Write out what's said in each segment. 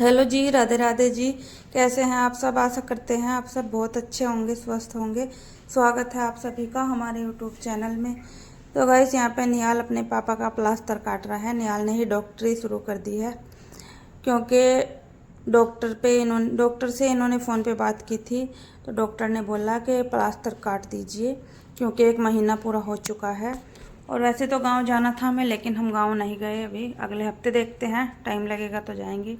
Hello जी, राधे राधे जी। कैसे हैं आप सब? आशा करते हैं आप सब बहुत अच्छे होंगे, स्वस्थ होंगे। स्वागत है आप सभी का हमारे यूट्यूब चैनल में। तो गाइस, यहाँ पे निहाल अपने पापा का प्लास्टर काट रहा है। निहाल ने ही डॉक्टरी शुरू कर दी है, क्योंकि डॉक्टर से इन्होंने फ़ोन पे बात की थी। तो डॉक्टर ने बोला कि प्लास्टर काट दीजिए, क्योंकि 1 महीना पूरा हो चुका है। और वैसे तो गांव जाना था हमें, लेकिन हम गांव नहीं गए अभी। अगले हफ्ते देखते हैं, टाइम लगेगा तो जाएंगे।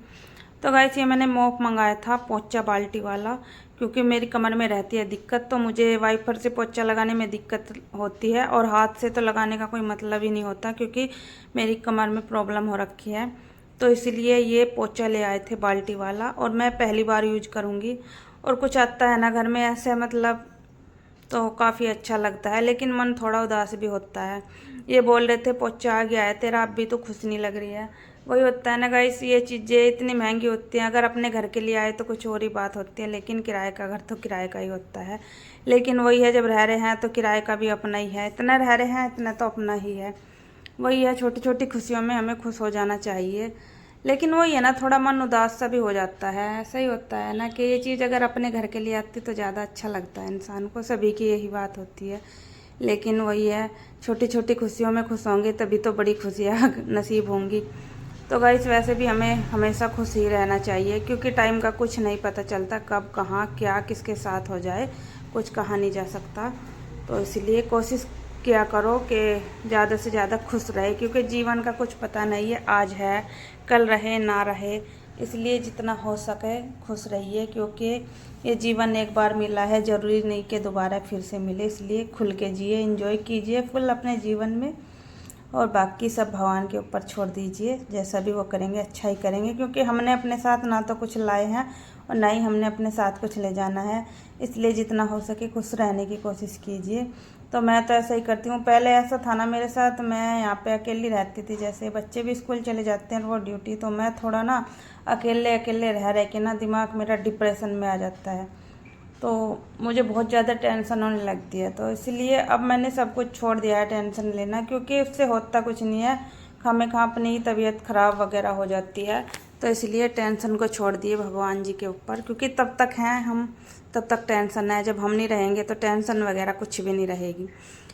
तो गाइस, ये मैंने मॉप मंगाया था, पोंछा बाल्टी वाला, क्योंकि मेरी कमर में रहती है दिक्कत। तो मुझे वाइपर से पोंछा लगाने में दिक्कत होती है, और हाथ से तो लगाने का कोई मतलब ही नहीं होता, क्योंकि मेरी कमर में प्रॉब्लम हो रखी है। तो इसलिए ये पोंछा ले आए थे बाल्टी वाला, और मैं पहली बार यूज करूँगी। और कुछ आता है ना घर में ऐसे, मतलब तो काफ़ी अच्छा लगता है, लेकिन मन थोड़ा उदास भी होता है। ये बोल रहे थे पोंछा आ गया है तेरा, अब भी तो खुश नहीं लग रही है। वही होता है ना गाइस, ये चीज़ें इतनी महंगी होती हैं। अगर अपने घर के लिए आए तो कुछ और ही बात होती है, लेकिन किराए का घर तो किराए का ही होता है। लेकिन वही है, जब रह रहे हैं तो किराए का भी अपना ही है। इतना रह रहे हैं इतना तो अपना ही है। वही है, छोटी छोटी खुशियों में हमें खुश हो जाना चाहिए। लेकिन वही है ना, थोड़ा मन उदास सा भी हो जाता है। ऐसा ही होता है ना कि ये चीज़ अगर अपने घर के लिए आती तो ज़्यादा अच्छा लगता है इंसान को। सभी की यही बात होती है। लेकिन वही है, छोटी छोटी खुशियों में खुश होंगे तभी तो बड़ी खुशियाँ नसीब होंगी। तो गाइस, वैसे भी हमें हमेशा खुश ही रहना चाहिए, क्योंकि टाइम का कुछ नहीं पता चलता, कब कहाँ क्या किसके साथ हो जाए, कुछ कहा नहीं जा सकता। तो इसलिए कोशिश किया करो कि ज़्यादा से ज़्यादा खुश रहे, क्योंकि जीवन का कुछ पता नहीं है, आज है कल रहे ना रहे। इसलिए जितना हो सके खुश रहिए, क्योंकि ये जीवन एक बार मिला है, ज़रूरी नहीं कि दोबारा फिर से मिले। इसलिए खुल के जिए, एंजॉय कीजिए फुल अपने जीवन में, और बाकी सब भगवान के ऊपर छोड़ दीजिए। जैसा भी वो करेंगे अच्छा ही करेंगे, क्योंकि हमने अपने साथ ना तो कुछ लाए हैं और ना ही हमने अपने साथ कुछ ले जाना है। इसलिए जितना हो सके खुश रहने की कोशिश कीजिए। तो मैं तो ऐसा ही करती हूँ। पहले ऐसा था ना मेरे साथ, मैं यहाँ पे अकेली रहती थी। जैसे बच्चे भी स्कूल चले जाते हैं वो ड्यूटी, तो मैं थोड़ा ना अकेले अकेले रह के ना दिमाग मेरा डिप्रेशन में आ जाता है। तो मुझे बहुत ज़्यादा टेंशन होने लगती है। तो इसलिए अब मैंने सब कुछ छोड़ दिया है टेंशन लेना, क्योंकि उससे होता कुछ नहीं है। खामे खा अपनी ही तबीयत ख़राब वगैरह हो जाती है। तो इसलिए टेंशन को छोड़ दिए भगवान जी के ऊपर, क्योंकि तब तक हैं हम तब तक टेंशन है। जब हम नहीं रहेंगे तो टेंशन वगैरह कुछ भी नहीं रहेगी।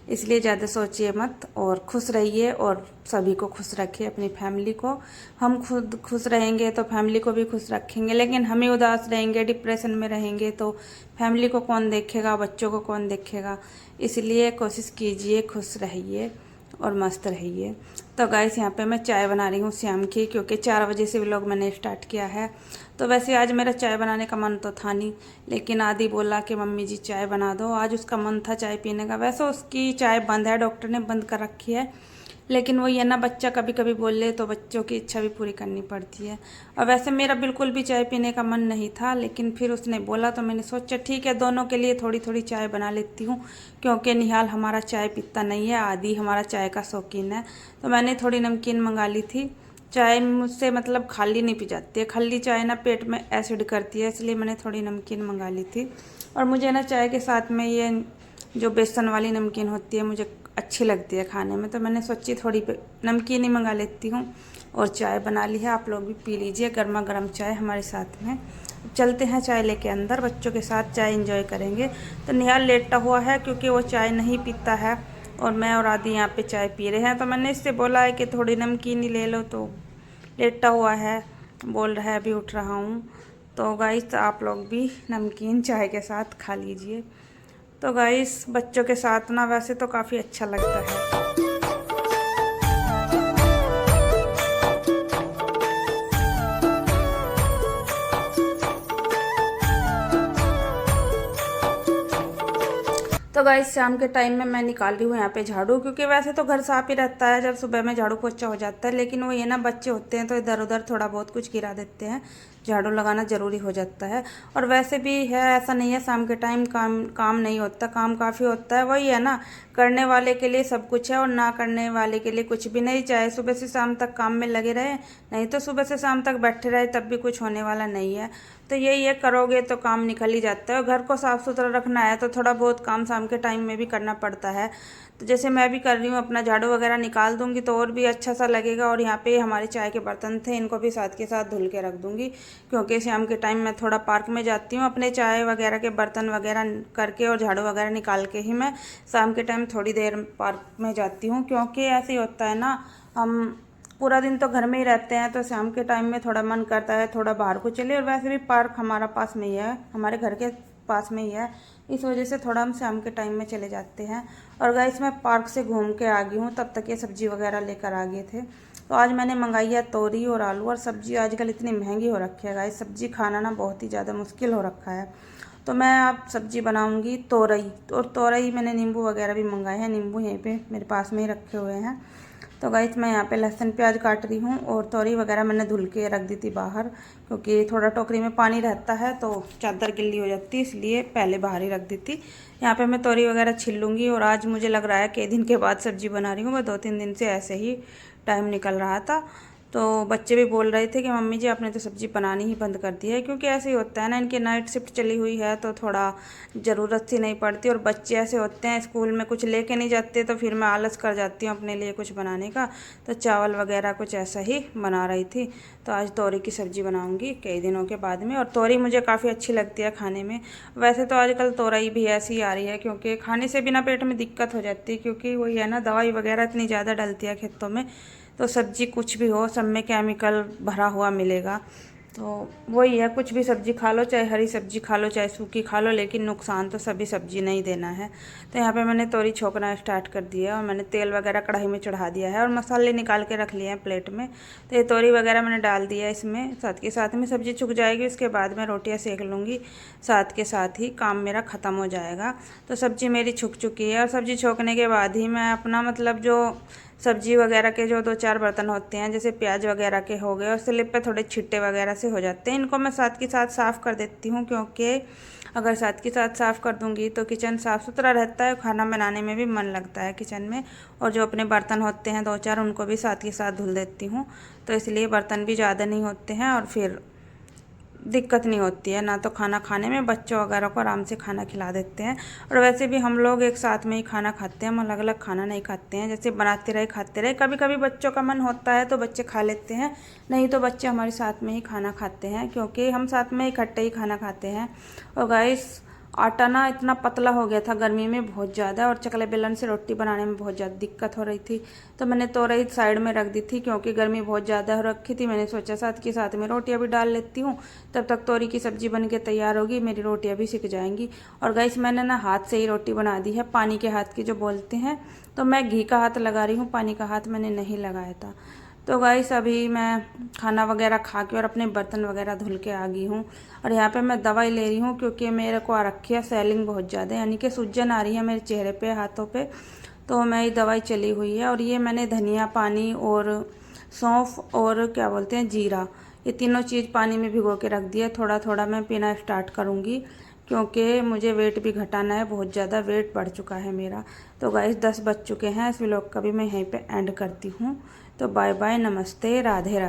इसलिए ज़्यादा सोचिए मत, और खुश रहिए, और सभी को खुश रखिए, अपनी फैमिली को। हम खुद खुश रहेंगे तो फैमिली को भी खुश रखेंगे। लेकिन हम ही उदास रहेंगे, डिप्रेशन में रहेंगे, तो फैमिली को कौन देखेगा, बच्चों को कौन देखेगा। इसलिए कोशिश कीजिए खुश रहिए और मस्त रहिए। तो गाइस, यहाँ पे मैं चाय बना रही हूँ शाम की, क्योंकि 4 बजे से व्लॉग मैंने स्टार्ट किया है। तो वैसे आज मेरा चाय बनाने का मन तो था नहीं, लेकिन आदि बोला कि मम्मी जी चाय बना दो। आज उसका मन था चाय पीने का। वैसे उसकी चाय बंद है, डॉक्टर ने बंद कर रखी है। लेकिन वही है ना, बच्चा कभी कभी बोल ले तो बच्चों की इच्छा भी पूरी करनी पड़ती है। और वैसे मेरा बिल्कुल भी चाय पीने का मन नहीं था, लेकिन फिर उसने बोला तो मैंने सोचा ठीक है, दोनों के लिए थोड़ी थोड़ी चाय बना लेती हूँ। क्योंकि निहाल हमारा चाय पीता नहीं है, आदि हमारा चाय का शौकीन है। तो मैंने थोड़ी नमकीन मंगा ली थी। चाय मुझसे मतलब खाली नहीं पी जाती है, खाली चाय ना पेट में एसिड करती है, इसलिए मैंने थोड़ी नमकीन मंगा ली थी। और मुझे ना चाय के साथ में ये जो बेसन वाली नमकीन होती है मुझे अच्छी लगती है खाने में, तो मैंने सोची थोड़ी नमकीन ही मंगा लेती हूँ। और चाय बना ली है, आप लोग भी पी लीजिए गर्मा गर्म चाय हमारे साथ में। चलते हैं चाय लेके अंदर, बच्चों के साथ चाय एंजॉय करेंगे। तो निहाल लेटा हुआ है, क्योंकि वो चाय नहीं पीता है, और मैं और आदि यहाँ पे चाय पी रहे हैं। तो मैंने इससे बोला है कि थोड़ी नमकीन ही ले लो, तो लेटा हुआ है, बोल रहा है अभी उठ रहा हूँ। तो गाइस, आप लोग भी नमकीन चाय के साथ खा लीजिए। तो गाइस, बच्चों के साथ ना वैसे तो काफ़ी अच्छा लगता है। तो गाइस, शाम के टाइम में मैं निकाल रही हूँ यहाँ पे झाड़ू, क्योंकि वैसे तो घर साफ ही रहता है जब सुबह में झाड़ू पोछा हो जाता है। लेकिन वो ये ना, बच्चे होते हैं तो इधर उधर थोड़ा बहुत कुछ गिरा देते हैं, झाड़ू लगाना ज़रूरी हो जाता है। और वैसे भी है, ऐसा नहीं है शाम के टाइम काम काम नहीं होता, काम काफ़ी होता है। वही है ना, करने वाले के लिए सब कुछ है और ना करने वाले के लिए कुछ भी नहीं। चाहे सुबह से शाम तक काम में लगे रहे, नहीं तो सुबह से शाम तक बैठे रहे, तब भी कुछ होने वाला नहीं है। तो यही है, करोगे तो काम निकल ही जाता है। और घर को साफ़ सुथरा रखना है तो थोड़ा बहुत काम शाम के टाइम में भी करना पड़ता है। तो जैसे मैं भी कर रही हूँ, अपना झाड़ू वगैरह निकाल दूंगी तो और भी अच्छा सा लगेगा। और यहाँ पे हमारे चाय के बर्तन थे, इनको भी साथ के साथ धुल के रख दूंगी, क्योंकि शाम के टाइम मैं थोड़ा पार्क में जाती हूँ, अपने चाय वगैरह के बर्तन वगैरह करके और झाड़ू वगैरह निकाल के ही मैं शाम के टाइम थोड़ी देर पार्क में जाती हूँ। क्योंकि ऐसे ही होता है ना, हम पूरा दिन तो घर में ही रहते हैं, तो शाम के टाइम में थोड़ा मन करता है थोड़ा बाहर को चले। और वैसे भी पार्क हमारा पास में ही है, हमारे घर के पास में ही है, इस वजह से थोड़ा हम शाम के टाइम में चले जाते हैं। और गाइस मैं पार्क से घूम के आ गई हूँ, तब तक ये सब्जी वगैरह लेकर आ गए थे। तो आज मैंने मंगाई है तोरी और आलू। और सब्जी आजकल इतनी महंगी हो रखी है गाइस, सब्जी खाना ना बहुत ही ज़्यादा मुश्किल हो रखा है। तो मैं अब सब्जी बनाऊंगी तोरई, और तोरई मैंने नींबू वगैरह भी मंगाए हैं, नींबू यहीं पे मेरे पास में ही रखे हुए हैं। तो गाइस मैं यहाँ पे लहसुन प्याज काट रही हूँ, और तोरी वगैरह मैंने धुल के रख दी थी बाहर, क्योंकि थोड़ा टोकरी में पानी रहता है तो चादर गिल्ली हो जाती है, इसलिए पहले बाहर ही रख दी थी। यहाँ पे मैं तोरी वगैरह छिल लूँगी। और आज मुझे लग रहा है कई दिन के बाद सब्जी बना रही हूँ, मैं 2-3 दिन से ऐसे ही टाइम निकल रहा था। तो बच्चे भी बोल रहे थे कि मम्मी जी आपने तो सब्ज़ी बनानी ही बंद कर दी है, क्योंकि ऐसे ही होता है ना, इनकी नाइट शिफ्ट चली हुई है तो थोड़ा ज़रूरत सी नहीं पड़ती। और बच्चे ऐसे होते हैं, स्कूल में कुछ लेके नहीं जाते, तो फिर मैं आलस कर जाती हूँ अपने लिए कुछ बनाने का। तो चावल वगैरह कुछ ऐसा ही बना रही थी। तो आज तोरी की सब्ज़ी बनाऊँगी कई दिनों के बाद में। और तोरी मुझे काफ़ी अच्छी लगती है खाने में। वैसे तो आजकल तोरई भी ऐसी ही आ रही है, क्योंकि खाने से बिना पेट में दिक्कत हो जाती है, क्योंकि वही है ना, दवाई वगैरह इतनी ज़्यादा डलती है खेतों में। तो सब्जी कुछ भी हो, सब में केमिकल भरा हुआ मिलेगा। तो वही है, कुछ भी सब्जी खा लो, चाहे हरी सब्जी खा लो चाहे सूखी खा लो, लेकिन नुकसान तो सभी सब्जी नहीं देना है। तो यहाँ पे मैंने तोरी छोकना स्टार्ट कर दिया, और मैंने तेल वगैरह कढ़ाई में चढ़ा दिया है, और मसाले निकाल के रख लिए हैं प्लेट में। तो ये तोरी वगैरह मैंने डाल दिया इसमें, साथ के साथ में सब्जी छुक जाएगी, उसके बाद मैं रोटियाँ सेक लूँगी, साथ के साथ ही काम मेरा ख़त्म हो जाएगा। तो सब्जी मेरी छुक चुकी है, और सब्जी छोकने के बाद ही मैं अपना मतलब जो सब्जी वगैरह के जो 2-4 बर्तन होते हैं, जैसे प्याज वगैरह के हो गए और स्लिप पे थोड़े छिट्टे वगैरह से हो जाते हैं, इनको मैं साथ के साथ साफ़ कर देती हूँ। क्योंकि अगर साथ के साथ साफ़ कर दूँगी तो किचन साफ़ सुथरा रहता है, खाना बनाने में भी मन लगता है किचन में। और जो अपने बर्तन होते हैं 2-4, उनको भी साथ के साथ धुल देती हूँ, तो इसलिए बर्तन भी ज़्यादा नहीं होते हैं और फिर दिक्कत नहीं होती है ना। तो खाना खाने में बच्चों वगैरह को आराम से खाना खिला देते हैं। और वैसे भी हम लोग एक साथ में ही खाना खाते हैं, हम अलग अलग खाना नहीं खाते हैं, जैसे बनाते रहे खाते रहे। कभी कभी बच्चों का मन होता है तो बच्चे खा लेते हैं, नहीं तो बच्चे हमारे साथ में ही खाना खाते हैं, क्योंकि हम साथ में इकट्ठे ही खाना खाते हैं। और गाइस आटा ना इतना पतला हो गया था गर्मी में बहुत ज़्यादा, और चकले बेलन से रोटी बनाने में बहुत ज़्यादा दिक्कत हो रही थी। तो मैंने तोरई साइड में रख दी थी, क्योंकि गर्मी बहुत ज़्यादा हो रखी थी। मैंने सोचा साथ के साथ में रोटियां भी डाल लेती हूँ, तब तक तोरी की सब्ज़ी बन के तैयार होगी, मेरी रोटियां भी सिक जाएंगी। और गाइस मैंने ना हाथ से ही रोटी बना दी है, पानी के हाथ की जो बोलते हैं। तो मैं घी का हाथ लगा रही हूँ, पानी का हाथ मैंने नहीं लगाया था। तो गाइस अभी मैं खाना वगैरह खा के और अपने बर्तन वगैरह धुल के आ गई हूँ। और यहाँ पे मैं दवाई ले रही हूँ, क्योंकि मेरे को आ रखी है स्वेलिंग बहुत ज़्यादा, यानी कि सूजन आ रही है मेरे चेहरे पे, हाथों पे। तो मेरी दवाई चली हुई है। और ये मैंने धनिया पानी और सौंफ और क्या बोलते हैं जीरा, ये तीनों चीज़ पानी में भिगो के रख दिया। थोड़ा थोड़ा मैं पीना स्टार्ट करूँगी, क्योंकि मुझे वेट भी घटाना है, बहुत ज़्यादा वेट बढ़ चुका है मेरा। तो गाइस 10 बज चुके हैं, इस व्लॉग का भी मैं यहीं पे एंड करती हूँ। तो बाय बाय, नमस्ते, राधे राधे।